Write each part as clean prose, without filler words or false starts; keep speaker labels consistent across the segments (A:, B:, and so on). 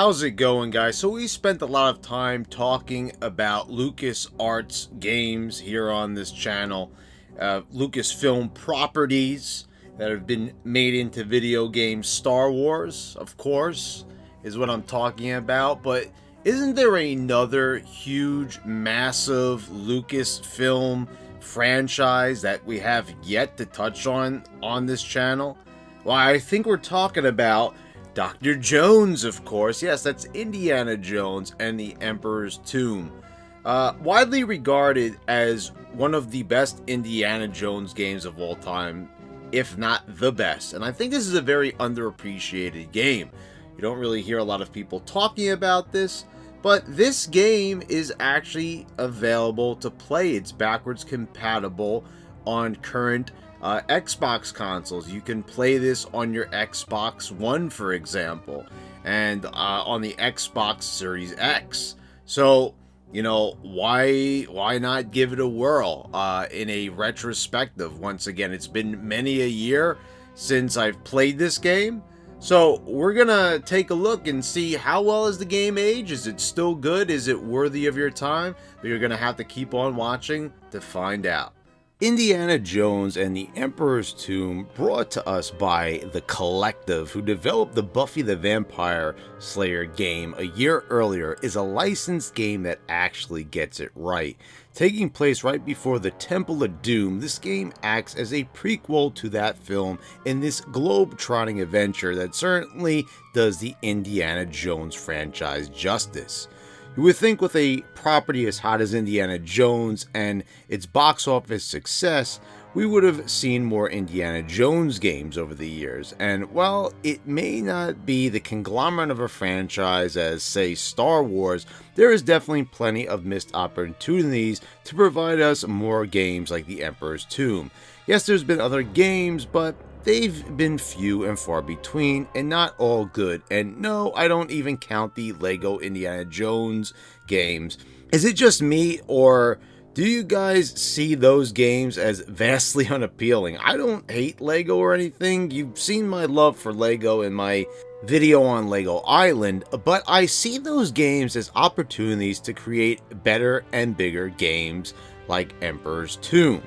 A: How's it going, guys? So we spent a lot of time talking about Lucasarts games here on this channel, Lucasfilm properties that have been made into video games. Star Wars, of course, is what I'm talking about, but isn't there another huge, massive Lucasfilm franchise that we have yet to touch on this channel? Well, I think we're talking about Dr. Jones, of course. Yes, that's Indiana Jones and the Emperor's Tomb. Widely regarded as one of the best Indiana Jones games of all time, if not the best. And I think this is a very underappreciated game. You don't really hear a lot of people talking about this, but this game is actually available to play. It's backwards compatible on current Xbox consoles. You can play this on your Xbox One, for example, and on the Xbox Series X. So, you know, why not give it a whirl in a retrospective? Once again, it's been many a year since I've played this game. So we're gonna take a look and see how well is the game aged. Is it still good? Is it worthy of your time? But you're gonna have to keep on watching to find out. Indiana Jones and the Emperor's Tomb, brought to us by The Collective, who developed the Buffy the Vampire Slayer game a year earlier, is a licensed game that actually gets it right. Taking place right before the Temple of Doom, this game acts as a prequel to that film in this globe-trotting adventure that certainly does the Indiana Jones franchise justice. You would think with a property as hot as Indiana Jones and its box office success, we would have seen more Indiana Jones games over the years. And while it may not be the conglomerate of a franchise as, say, Star Wars, there is definitely plenty of missed opportunities to provide us more games like The Emperor's Tomb. Yes, there's been other games, but they've been few and far between, and not all good. And no, I don't even count the Lego Indiana Jones games. Is it just me, or do you guys see those games as vastly unappealing? I don't hate Lego or anything. You've seen my love for Lego in my video on Lego Island, but I see those games as opportunities to create better and bigger games like Emperor's Tomb.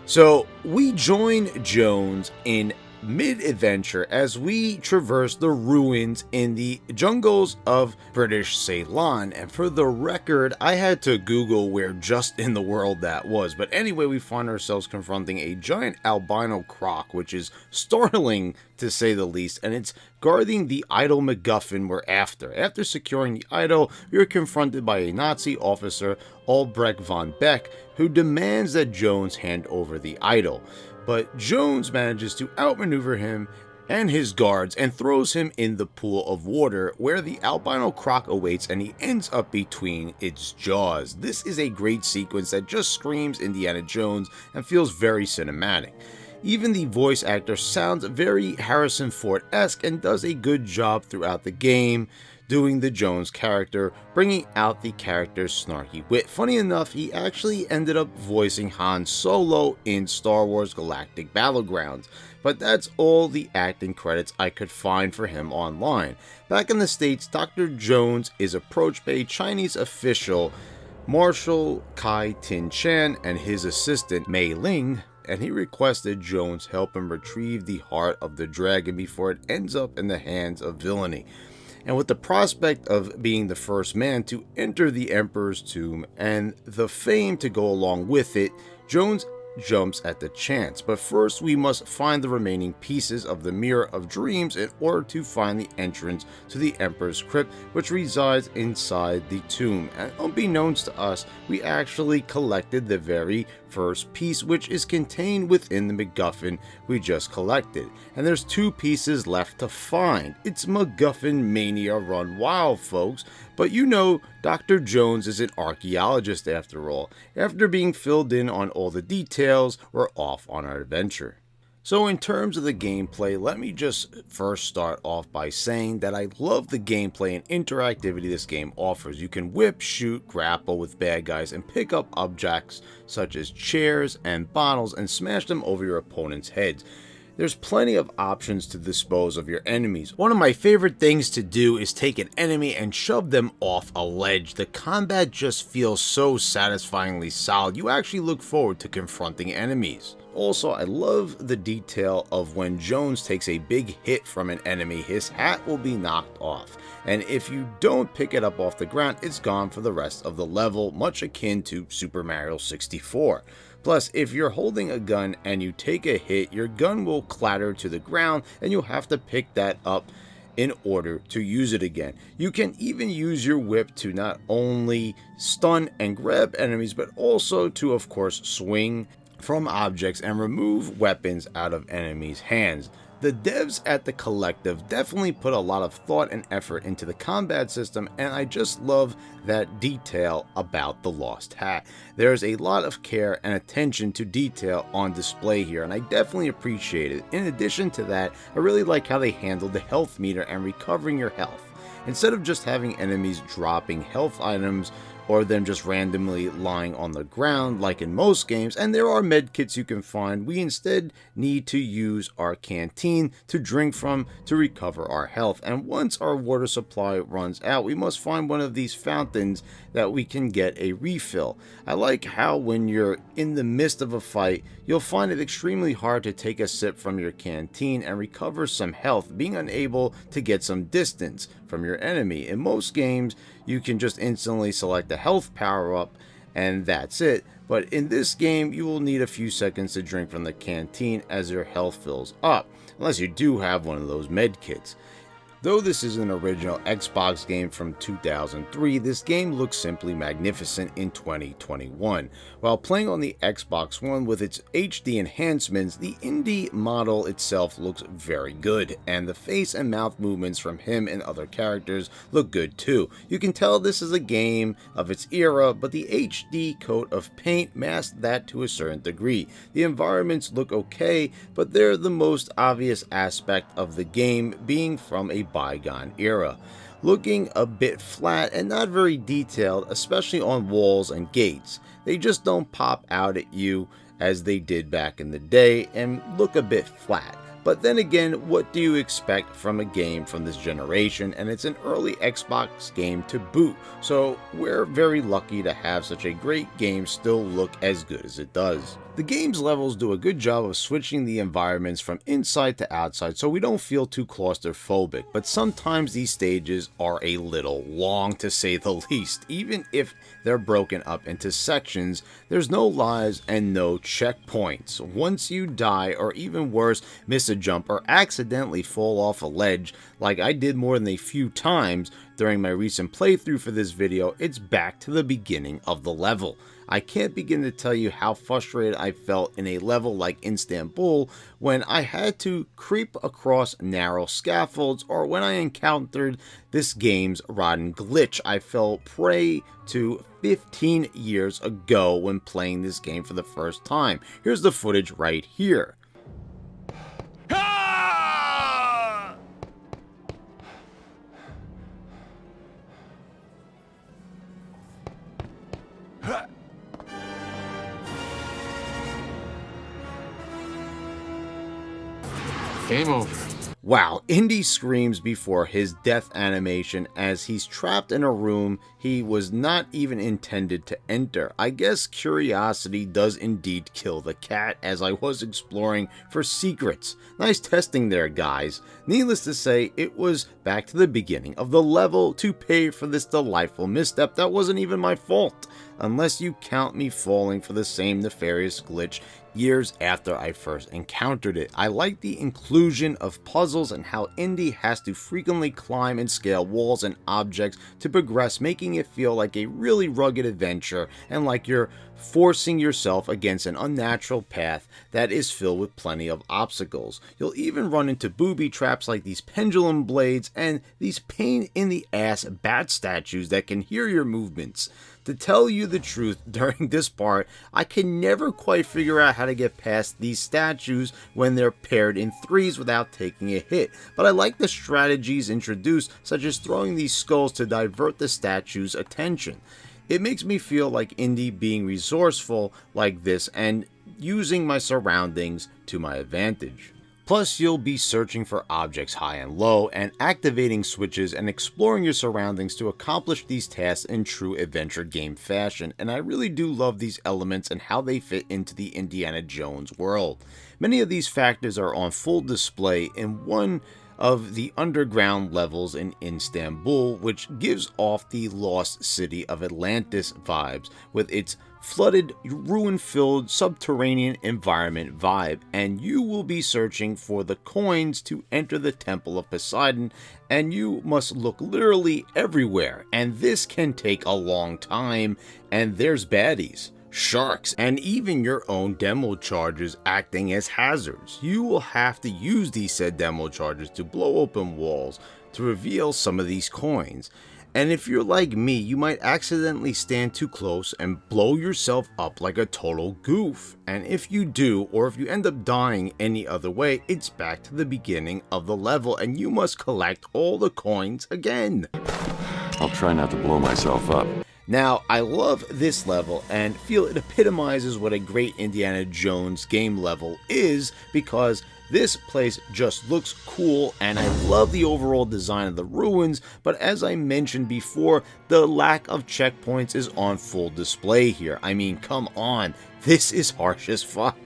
A: So we join Jones in mid-adventure as we traverse the ruins in the jungles of British Ceylon. And for the record, I had to Google where just in the world that was. But anyway, we find ourselves confronting a giant albino croc, which is startling to say the least, and it's guarding the idol MacGuffin we're after. After securing the idol, we are confronted by a Nazi officer, Albrecht von Beck, who demands that Jones hand over the idol. But Jones manages to outmaneuver him and his guards and throws him in the pool of water where the albino croc awaits, and he ends up between its jaws. This is a great sequence that just screams Indiana Jones and feels very cinematic. Even the voice actor sounds very Harrison Ford-esque and does a good job throughout the game doing the Jones character, bringing out the character's snarky wit. Funny enough, he actually ended up voicing Han Solo in Star Wars Galactic Battlegrounds, but that's all the acting credits I could find for him online. Back in the States, Dr. Jones is approached by a Chinese official, Marshal Kai Tin Chan, and his assistant Mei Ling, and he requested Jones help him retrieve the heart of the dragon before it ends up in the hands of villainy. And with the prospect of being the first man to enter the Emperor's Tomb and the fame to go along with it, Jones jumps at the chance. But first we must find the remaining pieces of the Mirror of Dreams in order to find the entrance to the Emperor's Crypt, which resides inside the tomb. And unbeknownst to us, we actually collected the very first piece, which is contained within the MacGuffin we just collected. And there's two pieces left to find. It's MacGuffin Mania run wild, folks. But you know, Dr. Jones is an archaeologist after all. After being filled in on all the details, we're off on our adventure. So in terms of the gameplay, let me just first start off by saying that I love the gameplay and interactivity this game offers. You can whip, shoot, grapple with bad guys, and pick up objects such as chairs and bottles and smash them over your opponent's heads. There's plenty of options to dispose of your enemies. One of my favorite things to do is take an enemy and shove them off a ledge. The combat just feels so satisfyingly solid. You actually look forward to confronting enemies. Also, I love the detail of when Jones takes a big hit from an enemy, his hat will be knocked off. And if you don't pick it up off the ground, it's gone for the rest of the level, much akin to Super Mario 64. Plus, if you're holding a gun and you take a hit, your gun will clatter to the ground and you'll have to pick that up in order to use it again. You can even use your whip to not only stun and grab enemies, but also to, of course, swing from objects and remove weapons out of enemies' hands. The devs at The Collective definitely put a lot of thought and effort into the combat system, and I just love that detail about the Lost Hat. There's a lot of care and attention to detail on display here, and I definitely appreciate it. In addition to that, I really like how they handled the health meter and recovering your health. Instead of just having enemies dropping health items, or them just randomly lying on the ground like in most games, and there are med kits you can find, we instead need to use our canteen to drink from to recover our health. And once our water supply runs out, we must find one of these fountains that we can get a refill. I like how when you're in the midst of a fight, you'll find it extremely hard to take a sip from your canteen and recover some health, being unable to get some distance from your enemy. In most games, you can just instantly select a health power-up and that's it. But in this game, you will need a few seconds to drink from the canteen as your health fills up, unless you do have one of those med kits. Though this is an original Xbox game from 2003, this game looks simply magnificent in 2021. While playing on the Xbox One with its HD enhancements, the indie model itself looks very good, and the face and mouth movements from him and other characters look good too. You can tell this is a game of its era, but the HD coat of paint masks that to a certain degree. The environments look okay, but they're the most obvious aspect of the game, being from a bygone era, looking a bit flat and not very detailed, especially on walls and gates. They just don't pop out at you as they did back in the day and look a bit flat. But then again, what do you expect from a game from this generation? And it's an early Xbox game to boot, so we're very lucky to have such a great game still look as good as it does. The game's levels do a good job of switching the environments from inside to outside so we don't feel too claustrophobic, but sometimes these stages are a little long, to say the least. Even if they're broken up into sections, there's no lives and no checkpoints. Once you die, or even worse, miss a jump or accidentally fall off a ledge, like I did more than a few times during my recent playthrough for this video, it's back to the beginning of the level. I can't begin to tell you how frustrated I felt in a level like Istanbul when I had to creep across narrow scaffolds, or when I encountered this game's rotten glitch I fell prey to 15 years ago when playing this game for the first time. Here's the footage right here.
B: Game over.
A: Wow, Indy screams before his death animation as he's trapped in a room he was not even intended to enter. I guess curiosity does indeed kill the cat, as I was exploring for secrets. Nice testing there, guys. Needless to say, it was back to the beginning of the level to pay for this delightful misstep that wasn't even my fault, unless you count me falling for the same nefarious glitch years after I first encountered it. I like the inclusion of puzzles and how Indy has to frequently climb and scale walls and objects to progress, making it feel like a really rugged adventure and like you're forcing yourself against an unnatural path that is filled with plenty of obstacles. You'll even run into booby traps like these pendulum blades and these pain in the ass bat statues that can hear your movements. To tell you the truth, during this part, I can never quite figure out how to get past these statues when they're paired in threes without taking a hit, but I like the strategies introduced, such as throwing these skulls to divert the statue's attention. It makes me feel like Indy being resourceful like this and using my surroundings to my advantage. Plus, you'll be searching for objects high and low, and activating switches and exploring your surroundings to accomplish these tasks in true adventure game fashion, and I really do love these elements and how they fit into the Indiana Jones world. Many of these factors are on full display in one of the underground levels in Istanbul, which gives off the lost city of Atlantis vibes with its flooded, ruin-filled, subterranean environment vibe, and you will be searching for the coins to enter the Temple of Poseidon, and you must look literally everywhere, and this can take a long time, and there's baddies, sharks, and even your own demo charges acting as hazards. You will have to use these said demo charges to blow open walls to reveal some of these coins. And if you're like me, you might accidentally stand too close and blow yourself up like a total goof. And if you do, or if you end up dying any other way, it's back to the beginning of the level and you must collect all the coins again.
B: I'll try not to blow myself up.
A: Now, I love this level and feel it epitomizes what a great Indiana Jones game level is, because this place just looks cool and I love the overall design of the ruins, but as I mentioned before, the lack of checkpoints is on full display here. I mean, come on, this is harsh as fuck.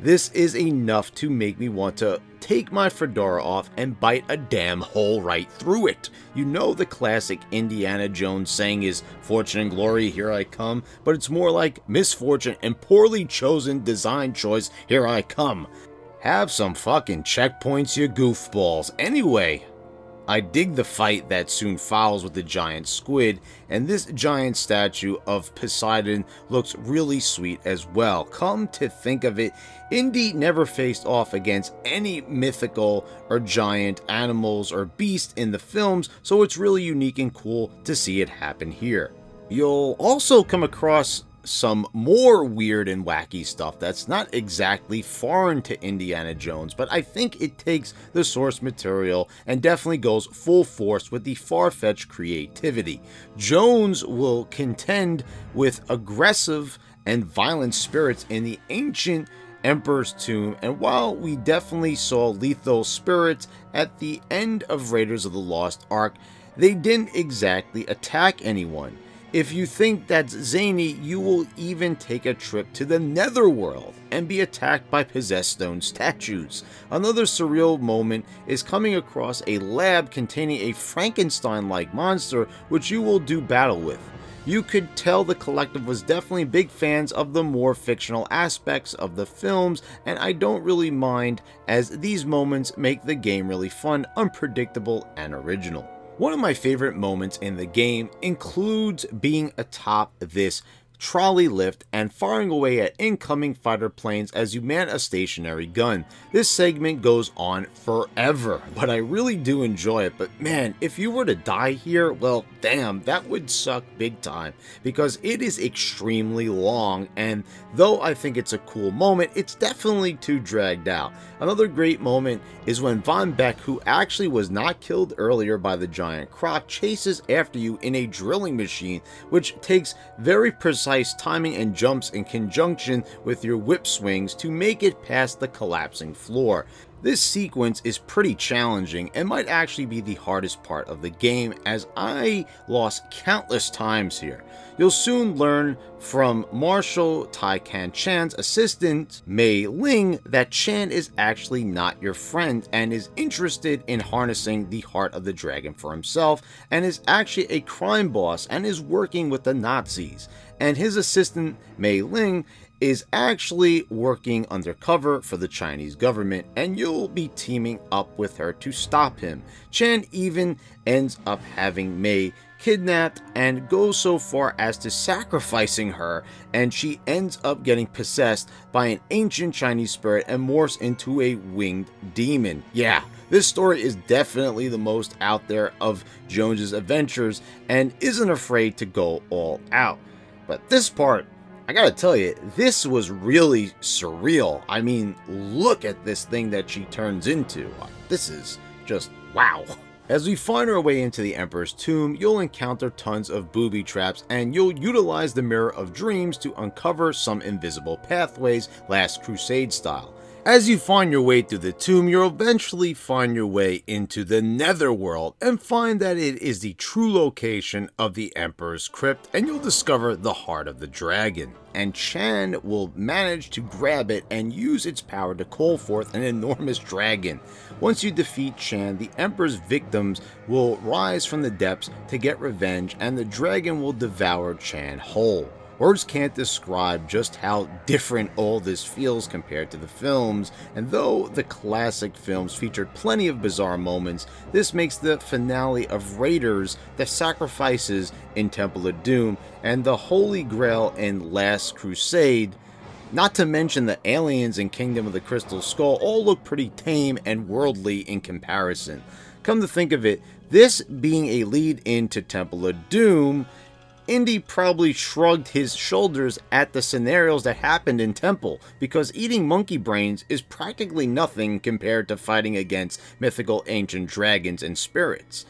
A: This is enough to make me want to take my fedora off and bite a damn hole right through it. You know the classic Indiana Jones saying is, "Fortune and glory, here I come," but it's more like misfortune and poorly chosen design choice, here I come. Have some fucking checkpoints, you goofballs. Anyway, I dig the fight that soon follows with the giant squid, and this giant statue of Poseidon looks really sweet as well. Come to think of it, Indy never faced off against any mythical or giant animals or beasts in the films, so it's really unique and cool to see it happen here. You'll also come across some more weird and wacky stuff that's not exactly foreign to Indiana Jones, but I think it takes the source material and definitely goes full force with the far-fetched creativity. Jones will contend with aggressive and violent spirits in the ancient Emperor's Tomb, and while we definitely saw lethal spirits at the end of Raiders of the Lost Ark, they didn't exactly attack anyone. If you think that's zany, you will even take a trip to the Netherworld and be attacked by possessed stone statues. Another surreal moment is coming across a lab containing a Frankenstein-like monster which you will do battle with. You could tell the collective was definitely big fans of the more fictional aspects of the films, and I don't really mind, as these moments make the game really fun, unpredictable, and original. One of my favorite moments in the game includes being atop this trolley lift and firing away at incoming fighter planes as you man a stationary gun. This segment goes on forever, but I really do enjoy it. But man, if you were to die here, well, damn, that would suck big time, because it is extremely long, and though I think it's a cool moment, it's definitely too dragged out. Another great moment is when Von Beck, who actually was not killed earlier by the giant croc, chases after you in a drilling machine, which takes very precise timing and jumps in conjunction with your whip swings to make it past the collapsing floor. This sequence is pretty challenging and might actually be the hardest part of the game, as I lost countless times here. You'll soon learn from Marshal Tai-Kan Chan's assistant, Mei Ling, that Chan is actually not your friend and is interested in harnessing the heart of the dragon for himself, and is actually a crime boss and is working with the Nazis. And his assistant, Mei Ling, is actually working undercover for the Chinese government, and you'll be teaming up with her to stop him. Chan even ends up having Mei kidnapped and goes so far as to sacrificing her, and she ends up getting possessed by an ancient Chinese spirit and morphs into a winged demon. Yeah, this story is definitely the most out there of Jones's adventures and isn't afraid to go all out. But this part, I gotta tell you, this was really surreal. I mean, look at this thing that she turns into. This is just wow. As we find our way into the Emperor's Tomb, you'll encounter tons of booby traps, and you'll utilize the Mirror of Dreams to uncover some invisible pathways, Last Crusade style. As you find your way through the tomb, you'll eventually find your way into the netherworld and find that it is the true location of the Emperor's crypt, and you'll discover the heart of the dragon. And Chan will manage to grab it and use its power to call forth an enormous dragon. Once you defeat Chan, the Emperor's victims will rise from the depths to get revenge, and the dragon will devour Chan whole. Words can't describe just how different all this feels compared to the films, and though the classic films featured plenty of bizarre moments, this makes the finale of Raiders, the sacrifices in Temple of Doom, and the Holy Grail in Last Crusade, not to mention the aliens in Kingdom of the Crystal Skull, all look pretty tame and worldly in comparison. Come to think of it, this being a lead into Temple of Doom, Indy probably shrugged his shoulders at the scenarios that happened in Temple, because eating monkey brains is practically nothing compared to fighting against mythical ancient dragons and spirits.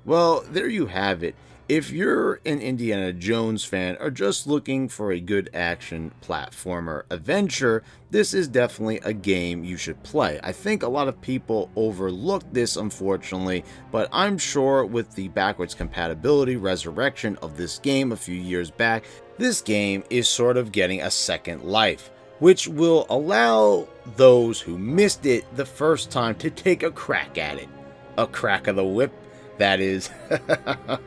A: Well, there you have it. If you're an Indiana Jones fan or just looking for a good action platformer adventure, this is definitely a game you should play. I think a lot of people overlook this, unfortunately, but I'm sure with the backwards compatibility resurrection of this game a few years back, this game is sort of getting a second life, which will allow those who missed it the first time to take a crack at it. A crack of the whip, that is.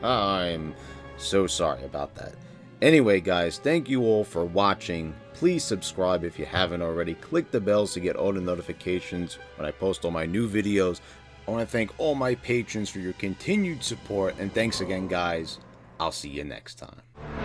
A: I'm so sorry about that. Anyway, guys, thank you all for watching. Please subscribe if you haven't already. Click the bells to get all the notifications when I post all my new videos. I want to thank all my patrons for your continued support, and thanks again, guys. I'll see you next time.